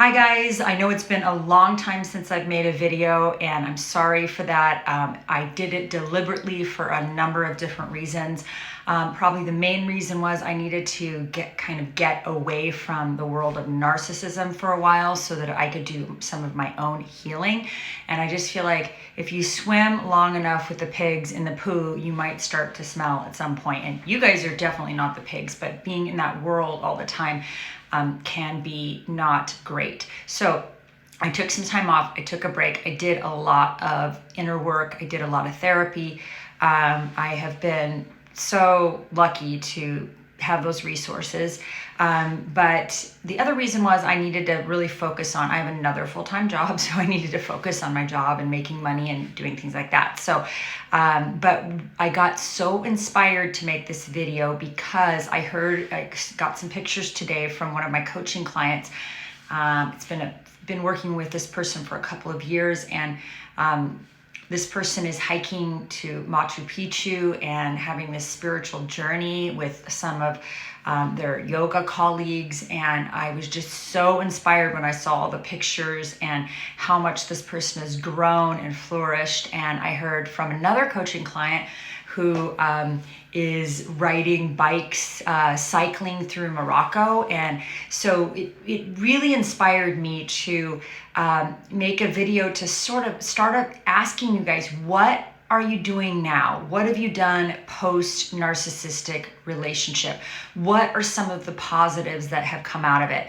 Hi guys, I know it's been a long time since I've made a video and I'm sorry for that. I did it deliberately for a number of different reasons. Probably the main reason was I needed to get away from the world of narcissism for a while so that I could do some of my own healing. And I just feel like if you swim long enough with the pigs in the poo, you might start to smell at some point. And you guys are definitely not the pigs, but being in that world all the time can be not great. So I took some time off. I took a break. I did a lot of inner work. I did a lot of therapy. I have been so lucky to have those resources. But the other reason was I needed to really focus on, I have another full-time job, so I needed to focus on my job and making money and doing things like that. So, but I got so inspired to make this video because I got some pictures today from one of my coaching clients. It's been working with this person for a couple of years, and this person is hiking to Machu Picchu and having this spiritual journey with some of their yoga colleagues. And I was just so inspired when I saw all the pictures and how much this person has grown and flourished. And I heard from another coaching client who is riding bikes, cycling through Morocco. And so it really inspired me to make a video to sort of start up asking you guys, what are you doing now? What have you done post narcissistic relationship? What are some of the positives that have come out of it?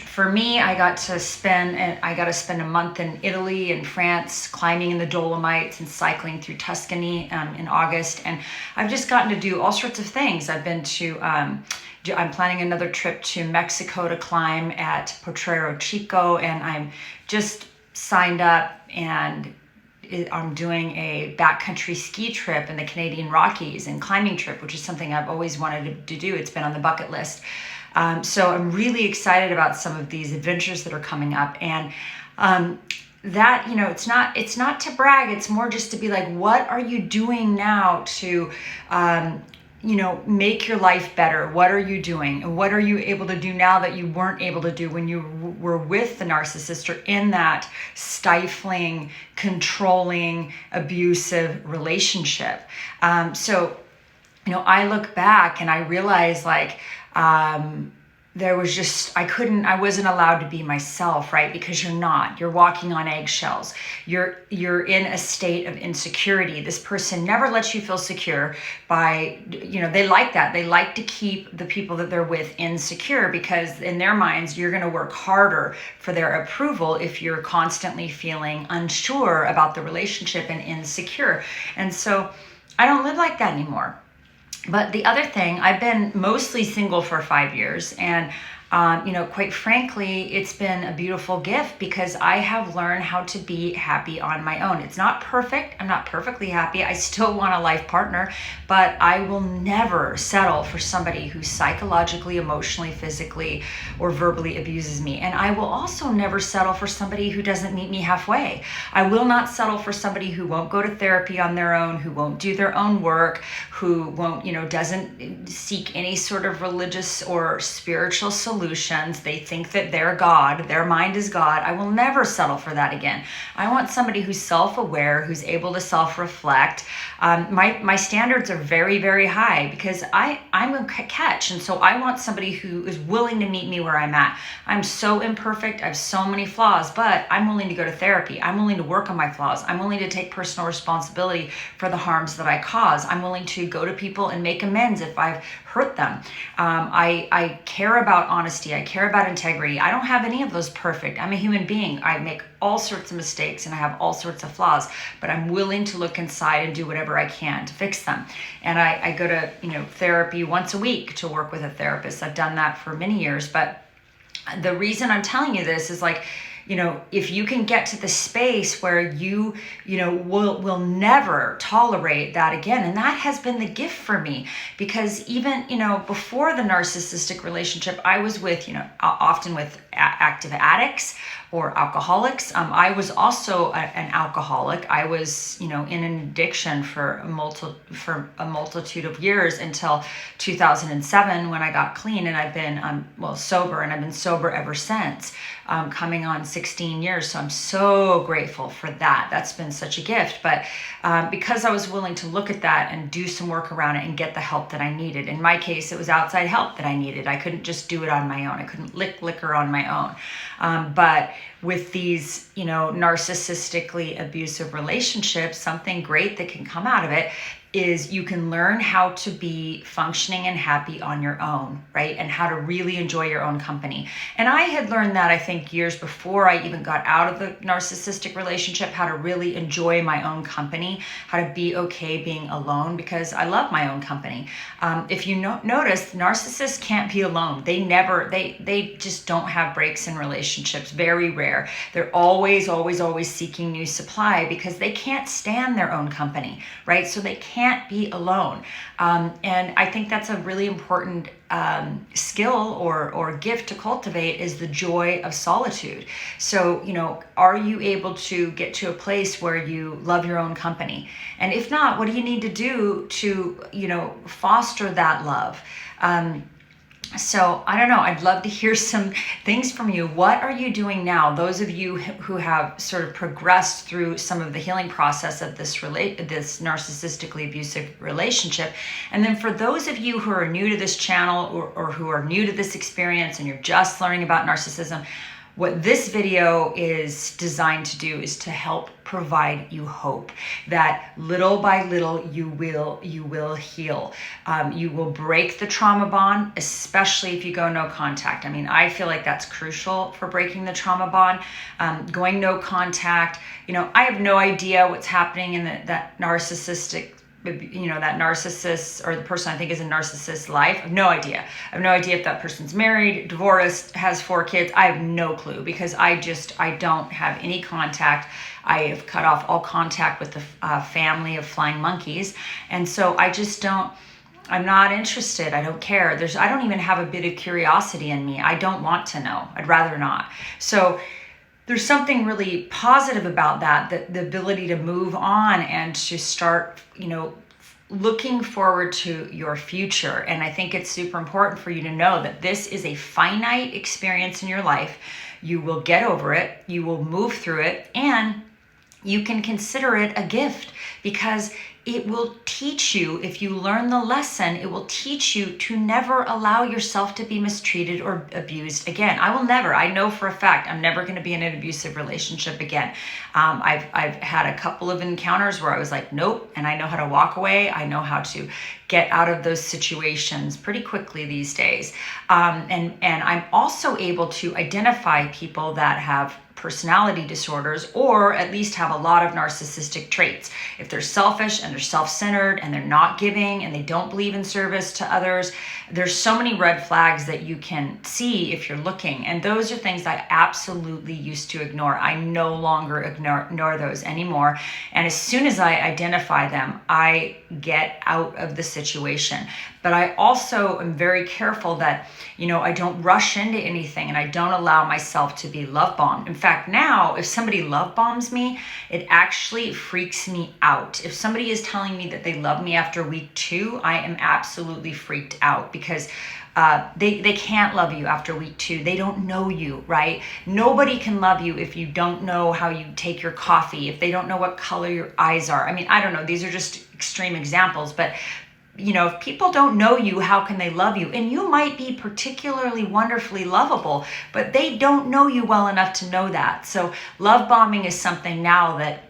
For me, I got to spend a month in Italy and France, climbing in the Dolomites and cycling through Tuscany in August. And I've just gotten to do all sorts of things. I've been to, I'm planning another trip to Mexico to climb at Potrero Chico, and I'm just signed up and I'm doing a backcountry ski trip in the Canadian Rockies and climbing trip, which is something I've always wanted to do. It's been on the bucket list. So I'm really excited about some of these adventures that are coming up. And that, it's not to brag. It's more just to be like, what are you doing now to, make your life better? What are you doing? And what are you able to do now that you weren't able to do when you were with the narcissist or in that stifling, controlling, abusive relationship? So I look back and I realize there was just, I wasn't allowed to be myself, right? Because you're walking on eggshells. You're in a state of insecurity. This person never lets you feel secure by, they like that. They like to keep the people that they're with insecure because in their minds, you're going to work harder for their approval if you're constantly feeling unsure about the relationship and insecure. And so I don't live like that anymore. But the other thing, I've been mostly single for 5 years, and quite frankly, it's been a beautiful gift because I have learned how to be happy on my own. It's not perfect. I'm not perfectly happy. I still want a life partner, but I will never settle for somebody who psychologically, emotionally, physically, or verbally abuses me. And I will also never settle for somebody who doesn't meet me halfway. I will not settle for somebody who won't go to therapy on their own, who won't do their own work, who won't, doesn't seek any sort of religious or spiritual solutions. They think that they're God, their mind is God. I will never settle for that again. I want somebody who's self-aware, who's able to self-reflect. My standards are very, very high because I'm a catch. And so I want somebody who is willing to meet me where I'm at. I'm so imperfect. I have so many flaws, but I'm willing to go to therapy. I'm willing to work on my flaws. I'm willing to take personal responsibility for the harms that I cause. I'm willing to go to people and make amends if I've hurt them. I care about honesty. I care about integrity. I don't have any of those perfect. I'm a human being. I make all sorts of mistakes and I have all sorts of flaws, but I'm willing to look inside and do whatever I can to fix them. And I go to, therapy once a week to work with a therapist. I've done that for many years, but the reason I'm telling you this is if you can get to the space where you will never tolerate that again. And that has been the gift for me, because even, before the narcissistic relationship, I was with, often with active addicts or alcoholics. I was also an alcoholic. I was, in an addiction for a multitude of years until 2007, when I got clean, and I've been sober, and I've been sober ever since, coming on 16 years. So I'm so grateful for that. That's been such a gift. But because I was willing to look at that and do some work around it and get the help that I needed. In my case, it was outside help that I needed. I couldn't just do it on my own. I couldn't liquor on my own. But with these, narcissistically abusive relationships, something great that can come out of it is you can learn how to be functioning and happy on your own, right? And how to really enjoy your own company. And I had learned that, I think, years before I even got out of the narcissistic relationship, how to really enjoy my own company, how to be okay being alone, because I love my own company. If you notice, narcissists can't be alone. They just don't have breaks in relationships, very rare. They're always seeking new supply because they can't stand their own company, right? So they can't be alone. And I think that's a really important skill or gift to cultivate, is the joy of solitude. So, are you able to get to a place where you love your own company? And if not, what do you need to do to, foster that love? So I don't know, I'd love to hear some things from you. What are you doing now? Those of you who have sort of progressed through some of the healing process of this narcissistically abusive relationship. And then for those of you who are new to this channel or who are new to this experience and you're just learning about narcissism, what this video is designed to do is to help provide you hope that little by little you will heal. You will break the trauma bond, especially if you go no contact. I mean, I feel like that's crucial for breaking the trauma bond. Going no contact, I have no idea what's happening in that narcissistic, that narcissist, or the person I think is a narcissist's life. I have no idea. I have no idea if that person's married, divorced, has 4 kids. I have no clue, because I don't have any contact. I have cut off all contact with the family of flying monkeys. And so I'm not interested. I don't care. I don't even have a bit of curiosity in me. I don't want to know. I'd rather not. So there's something really positive about that the ability to move on and to start, looking forward to your future. And I think it's super important for you to know that this is a finite experience in your life. You will get over it. You will move through it. And you can consider it a gift, because it will teach you, if you learn the lesson, it will teach you to never allow yourself to be mistreated or abused again. I know for a fact, I'm never going to be in an abusive relationship again. I've had a couple of encounters where I was like, nope, and I know how to walk away. I know how to get out of those situations pretty quickly these days. And I'm also able to identify people that have personality disorders, or at least have a lot of narcissistic traits. If they're selfish and they're self-centered and they're not giving and they don't believe in service to others, there's so many red flags that you can see if you're looking. And those are things I absolutely used to ignore. I no longer ignore those anymore. And as soon as I identify them, I get out of the situation. But I also am very careful that, I don't rush into anything, and I don't allow myself to be love bombed. In fact, now, if somebody love bombs me, it actually freaks me out. If somebody is telling me that they love me after week 2, I am absolutely freaked out, because they can't love you after week 2. They don't know you, right? Nobody can love you if you don't know how you take your coffee, if they don't know what color your eyes are. I mean, I don't know. These are just extreme examples, but if people don't know you, how can they love you? And you might be particularly wonderfully lovable, but they don't know you well enough to know that. So love bombing is something now that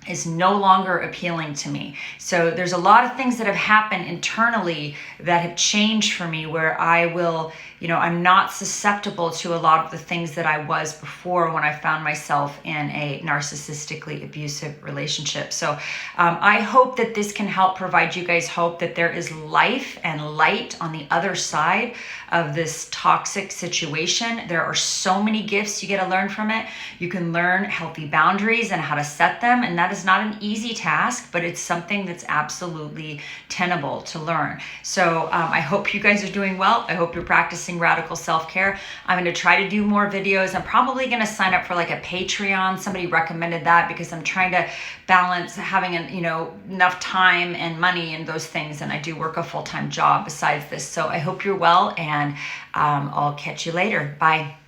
is no longer appealing to me. So there's a lot of things that have happened internally that have changed for me, where I will, I'm not susceptible to a lot of the things that I was before when I found myself in a narcissistically abusive relationship. So I hope that this can help provide you guys hope that there is life and light on the other side of this toxic situation. There are so many gifts you get to learn from it. You can learn healthy boundaries and how to set them, and that is not an easy task, but it's something that's absolutely tenable to learn. So I hope you guys are doing well. I hope you're practicing radical self-care. I'm going to try to do more videos. I'm probably going to sign up for like a Patreon. Somebody recommended that because I'm trying to balance having enough time and money and those things, and I do work a full-time job besides this. So I hope you're well, and I'll catch you later. Bye.